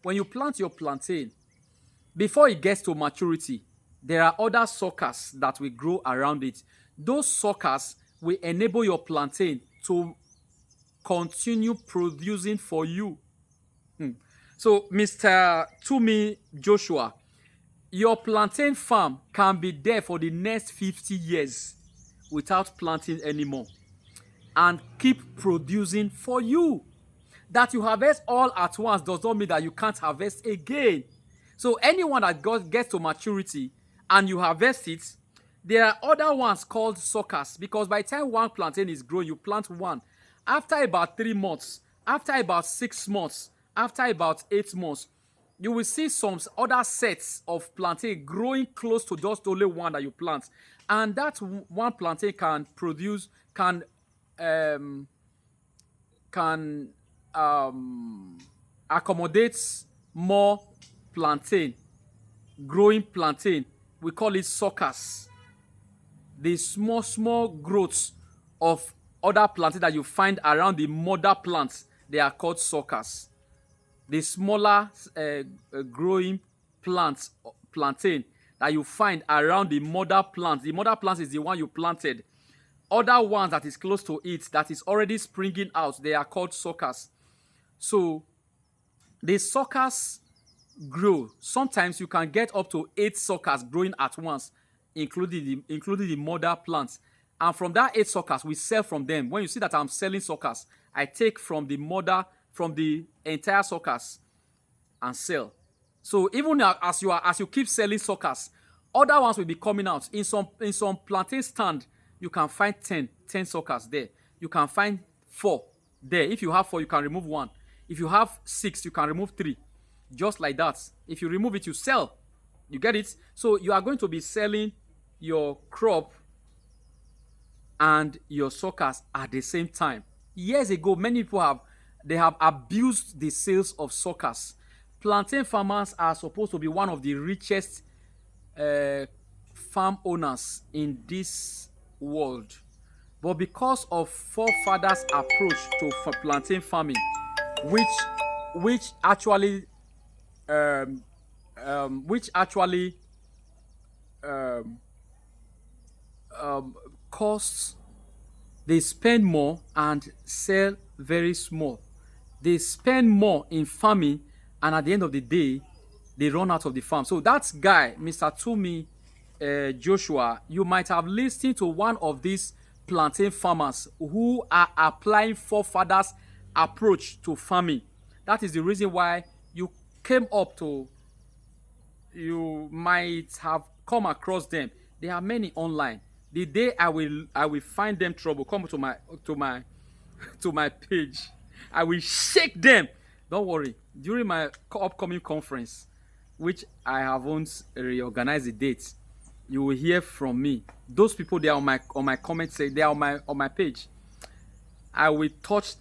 when you plant your plantain, before it gets to maturity, there are other suckers that will grow around it. Those suckers will enable your plantain to continue producing for you. So, Mr. Tumi Joshua, your plantain farm can be there for the next 50 years without planting anymore and keep producing for you. That you harvest all at once does not mean that you can't harvest again. So anyone that gets to maturity and you harvest it, there are other ones called suckers, because by the time one plantain is grown, you plant one. After about 3 months, after about 6 months, after about 8 months, you will see some other sets of plantain growing close to just only one that you plant. And that one plantain can produce, um, can accommodates more plantain, growing plantain. We call it suckers. The small growths of other plantain that you find around the mother plants, they are called suckers. The smaller growing plantain that you find around the mother plant. The mother plant is the one you planted. Other ones that is close to it, that is already springing out, they are called suckers. So the suckers grow. Sometimes you can get up to 8 suckers growing at once, including the mother plants. And from that 8 suckers, we sell from them. When you see that I'm selling suckers, I take from the entire suckers and sell. So even as you keep selling suckers, other ones will be coming out. In some plantain stand, you can find 10 suckers there. You can find 4 there. If you have 4, you can remove 1. If you have 6, you can remove 3. Just like that. If you remove it, you sell. You get it? So you are going to be selling your crop and your suckers at the same time. Years ago, many people have abused the sales of suckers. Plantain farmers are supposed to be one of the richest farm owners in this world. But because of forefathers' approach to plantain farming, which actually costs, they spend more and sell very small. They spend more in farming, and at the end of the day, they run out of the farm. So that guy, Mr. Tumi Joshua, you might have listened to one of these plantain farmers who are applying forefathers' approach to farming. That is the reason why you might have come across them. There are many online. The day I will find them trouble, come to my page. I will shake them. Don't worry. During my upcoming conference, which I haven't reorganized the dates, you will hear from me. Those people, they are on my comment say they are on my page. I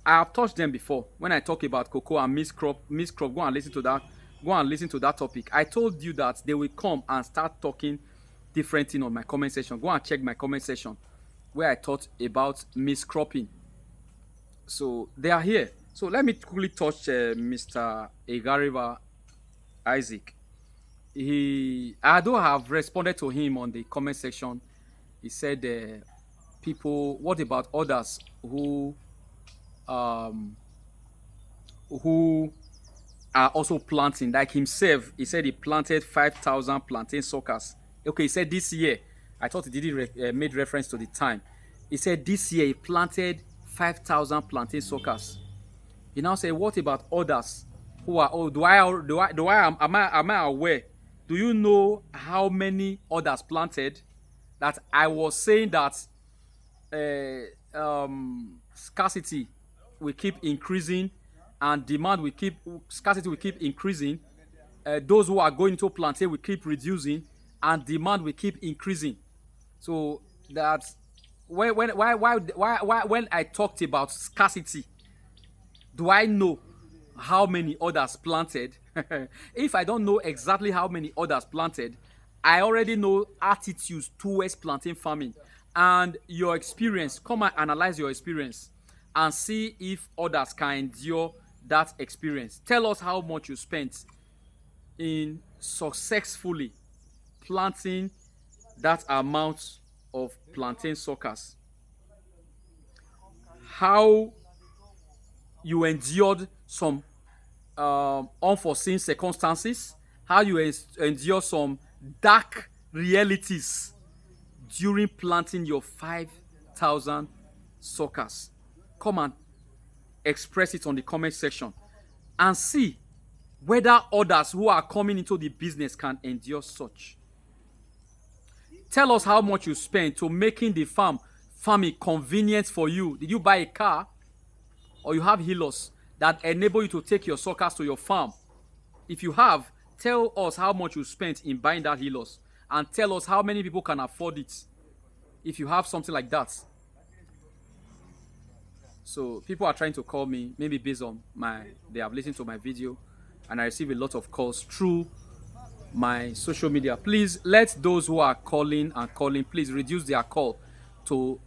have touched them before when I talk about cocoa and mixed crop. Go and listen to that. Go and listen to that topic. I told you that they will come and start talking different thing on my comment section. Go and check my comment section where I talked about miscropping. So they are here. So let me quickly touch Mr. Egariva Isaac. I do have responded to him on the comment section. He said, people, what about others who are also planting, like himself? He said he planted 5,000 plantain suckers. Okay, he said this year. I thought he didn't made reference to the time. He said this year he planted 5,000 plantain suckers. He now said, what about others who are? Oh, am I aware? Do you know how many others planted? That I was saying that scarcity will keep increasing and scarcity will keep increasing. Those who are going to plantain will keep reducing and demand will keep increasing. So that when I talked about scarcity, do I know how many others planted? If I don't know exactly how many others planted, I already know attitudes towards plantain farming and your experience. Come and analyze your experience and see if others can endure that experience. Tell us how much you spent in successfully planting that amount of plantain suckers. How you endured some unforeseen circumstances, how you endure some dark realities during planting your 5,000 suckers. Come and express it on the comment section and see whether others who are coming into the business can endure such. Tell us how much you spent to making the farming convenient for you. Did you buy a car, or you have healers that enable you to take your suckers to your farm? If you have, tell us how much you spent in buying that healers, and tell us how many people can afford it if you have something like that. So people are trying to call me, maybe based on they have listened to my video, and I receive a lot of calls through my social media. Please let those who are calling please reduce their call to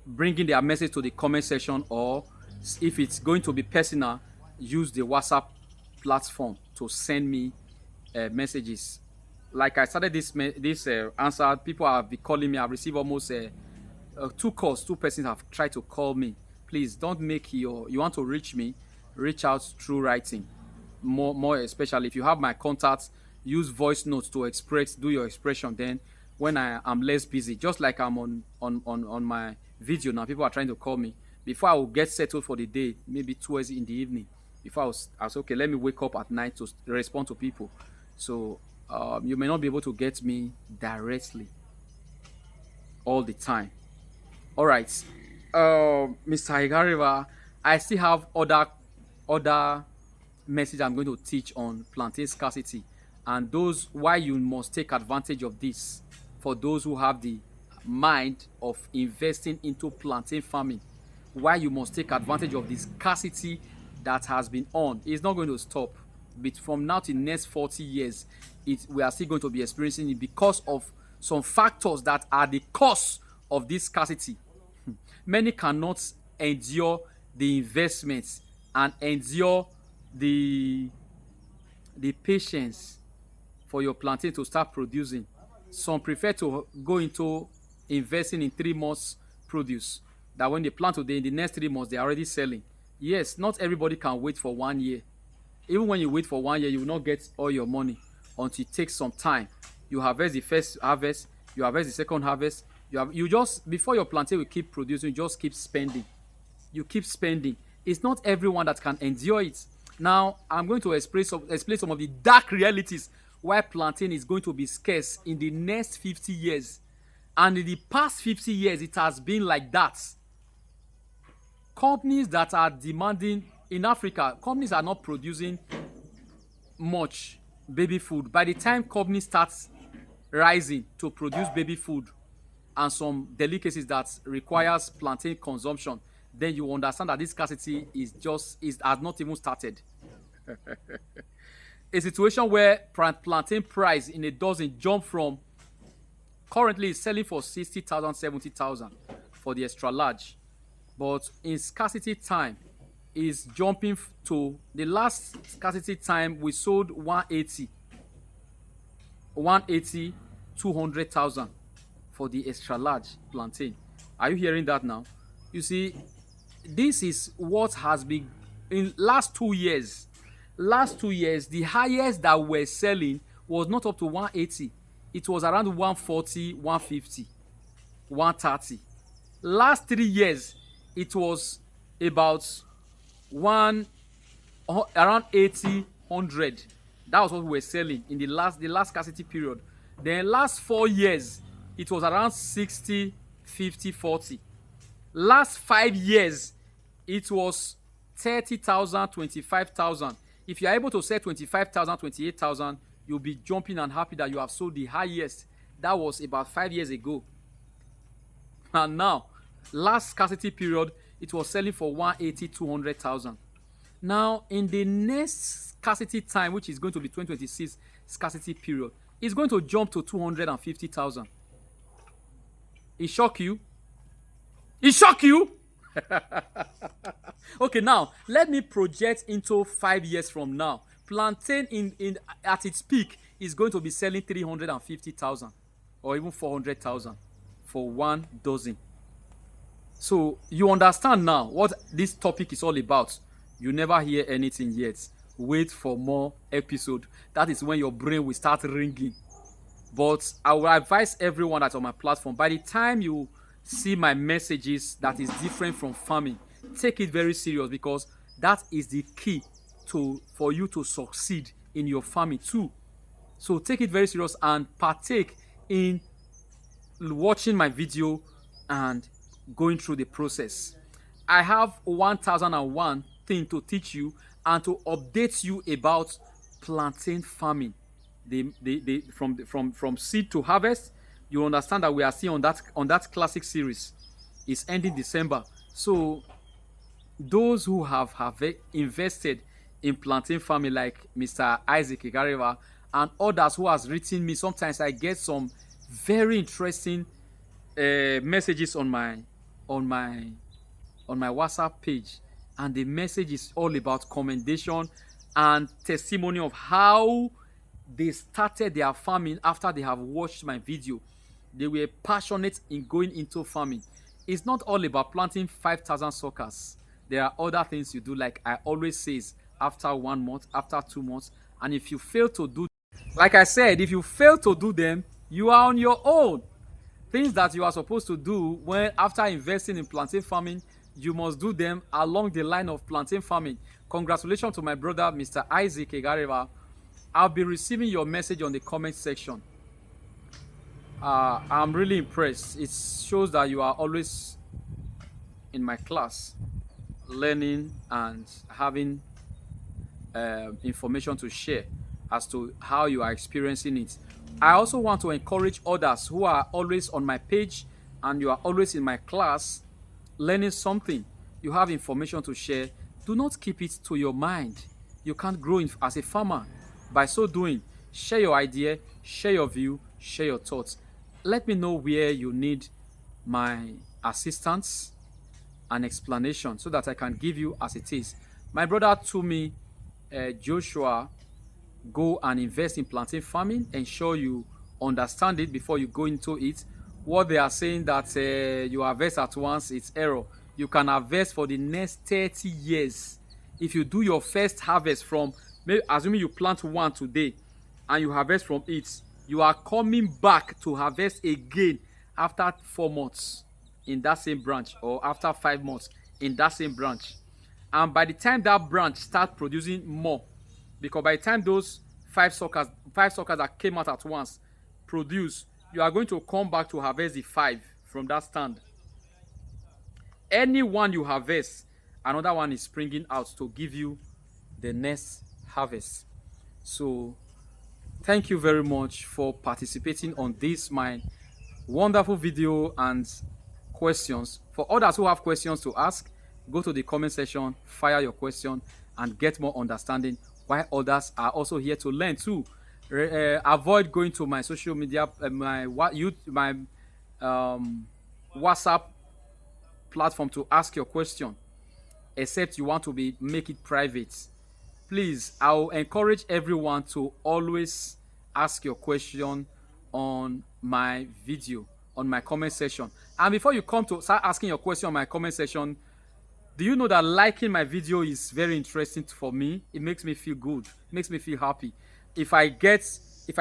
bringing their message to the comment section, or if it's going to be personal, use the WhatsApp platform to send me messages. Like I started this answer, people have been calling me. I've received almost 2 calls. 2 persons have tried to call me. Please don't make you want to reach me, reach out through writing. More especially if you have my contacts, use voice notes to do your expression. Then when I am less busy, just like I'm on my video now, people are trying to call me. Before I will get settled for the day, maybe towards in the evening, before I was okay, let me wake up at night to respond to people. So you may not be able to get me directly all the time. All right, Mr. Igariva, I still have other message I'm going to teach on plantain scarcity, and those why you must take advantage of this for those who have the mind of investing into plantain farming. Why you must take advantage of the scarcity that has been on. It's not going to stop. But from now to the next 40 years, we are still going to be experiencing it because of some factors that are the cause of this scarcity. Many cannot endure the investments and endure the patience for your plantain to start producing. Some prefer to go into investing in 3 months produce, that when they plant today, in the next 3 months they're already selling. Yes, not everybody can wait for 1 year. Even when you wait for 1 year, you will not get all your money until it takes some time. You harvest the first harvest, you harvest the second harvest, you just before your plantain will keep producing, you just keep spending. You keep spending. It's not everyone that can endure it. Now I'm going to explain some of the dark realities why plantain is going to be scarce in the next 50 years. And in the past 50 years, it has been like that. Companies that are demanding in Africa, companies are not producing much baby food. By the time companies start rising to produce baby food and some delicacies that requires plantain consumption, then you understand that this scarcity has not even started. A situation where plantain price in a dozen jump from currently is selling for 60,000, 70,000 for the extra large, but in scarcity time is jumping to the last scarcity time we sold 180, 200,000 for the extra large plantain. Are you hearing that now? You see, this is what has been in last 2 years. Last 2 years, the highest that we're selling was not up to 180. It was around 140, 150, 130. Last 3 years, it was about around 80, 100. That was what we were selling in the last scarcity period. Then last 4 years, it was around 60, 50, 40. Last 5 years, it was 30,000, 25,000. If you are able to sell 25,000, 28,000, you'll be jumping and happy that you have sold the highest. That was about 5 years ago. And now, last scarcity period, it was selling for 180, 200,000. Now, in the next scarcity time, which is going to be 2026 scarcity period, it's going to jump to 250,000. It shock you? It shock you? Okay, now let me project into 5 years from now. Plantain in at its peak is going to be selling 350,000 or even 400,000 for 1 dozen. So you understand now what this topic is all about. You never hear anything yet. Wait for more episode. That is when your brain will start ringing. But I will advise everyone that's on my platform, by the time you see my messages that is different from farming, take it very serious, because that is the key to for you to succeed in your farming too. So take it very serious and partake in watching my video and going through the process. I have 1001 thing to teach you and to update you about plantain farming. From seed to harvest. You understand that we are still on that classic series. It's ending December. So those who have invested in plantain farming, like Mr. Isaac Igariva and others who has written me, sometimes I get some very interesting messages on my on my WhatsApp page, and the message is all about commendation and testimony of how they started their farming after they have watched my video. They were passionate in going into farming. It's not all about planting 5,000 suckers. There are other things you do, like I always says, after 1 month, after 2 months. And if you fail to do, like I said, if you fail to do them, you are on your own. Things that you are supposed to do when after investing in plantain farming, you must do them along the line of plantain farming. Congratulations to my brother, Mr. Isaac Egareva. I'll be receiving your message on the comment section. I'm really impressed. It shows that you are always in my class, learning and having information to share as to how you are experiencing it. I also want to encourage others who are always on my page and you are always in my class learning something. You have information to share. Do not keep it to your mind. You can't grow as a farmer. By so doing, share your idea, share your view, share your thoughts. Let me know where you need my assistance and explanation so that I can give you as it is. My brother told me, Joshua, go and invest in plantain farming. Ensure you understand it before you go into it. What they are saying that you harvest at once, it's error. You can harvest for the next 30 years. If you do your first harvest from, assuming you plant one today and you harvest from it, you are coming back to harvest again after 4 months in that same branch, or after 5 months in that same branch. And by the time that branch starts producing more, because by the time those five suckers that came out at once produce, you are going to come back to harvest the 5 from that stand. Any one you harvest, another one is springing out to give you the next harvest. So thank you very much for participating on this my wonderful video and questions. For others who have questions to ask, go to the comment section, fire your question, and get more understanding, while others are also here to learn too. Avoid going to my social media, my WhatsApp platform to ask your question, except you want to make it private. Please, I'll encourage everyone to always ask your question on my video, on my comment section. And before you come to start asking your question on my comment section, do you know that liking my video is very interesting for me? It makes me feel good, it makes me feel happy. If I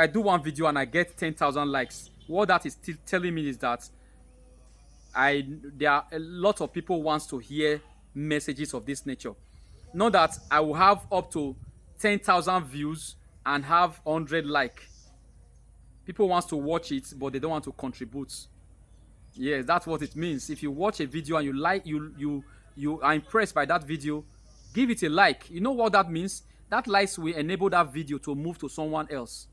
do one video and I get 10,000 likes, what that is still telling me is that there are a lot of people wants to hear messages of this nature. Not that I will have up to 10,000 views and have 100 like. People wants to watch it, but they don't want to contribute. Yes, that's what it means. If you watch a video and you like, you are impressed by that video, give it a like. You know what that means? That likes will enable that video to move to someone else.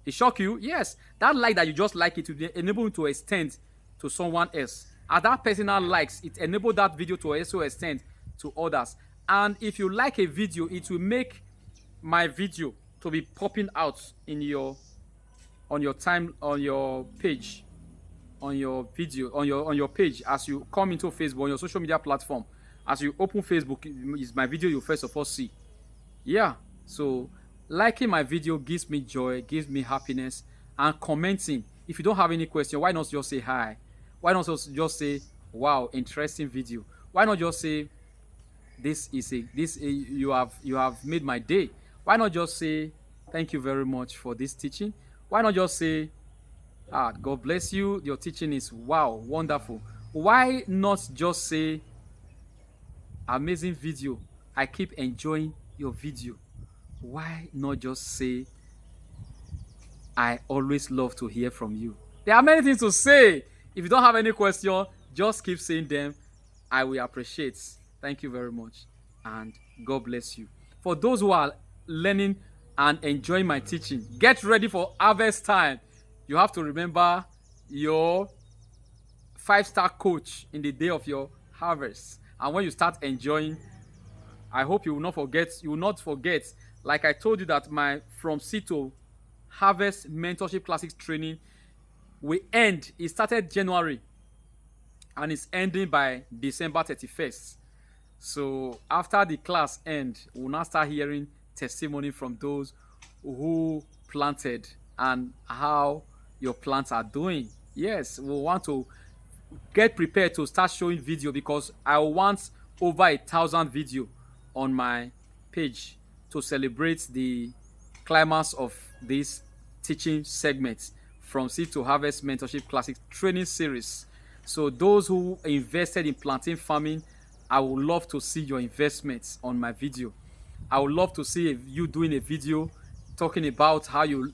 It shock you? Yes. That like that you just like it will enable you to extend to someone else. As that person now likes, it enables that video to also extend to others. And if you like a video, it will make my video to be popping out in your on your page. on your video, on your page, as you come into Facebook, on your social media platform, as you open Facebook, is my video you first of all see. Yeah. So liking my video gives me joy, gives me happiness, and commenting. If you don't have any question, why not just say hi? Why not just say, wow, interesting video? Why not just say, you have made my day? Why not just say, thank you very much for this teaching? Why not just say, God bless you, your teaching is wow, wonderful? Why not just say, amazing video, I keep enjoying your video? Why not just say, I always love to hear from you? There are many things to say. If you don't have any question, just keep saying them. I will appreciate. Thank you very much. And God bless you. For those who are learning and enjoying my teaching, get ready for harvest time. You have to remember your 5-star coach in the day of your harvest. And when you start enjoying, I hope you will not forget. You will not forget. Like I told you that my From Seed to Harvest Mentorship Classics training will end. It started January and it's ending by December 31st. So after the class end, we'll now start hearing testimony from those who planted and how your plants are doing. Yes, we want to get prepared to start showing video, because I want over 1,000 video on my page to celebrate the climax of this teaching segment, From Seed to Harvest Mentorship Classic training series. So those who invested in plantain farming, I would love to see your investments on my video. I would love to see you doing a video talking about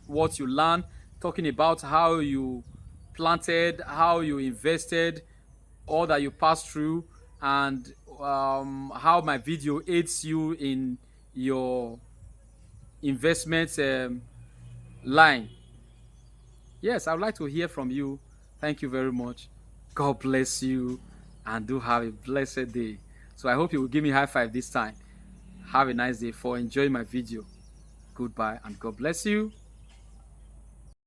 what you learned, talking about how you planted, how you invested, all that you passed through, and how my video aids you in your investment line. Yes, I would like to hear from you. Thank you very much. God bless you, and do have a blessed day. So I hope you will give me a high five this time. Have a nice day for enjoying my video. Goodbye, and God bless you.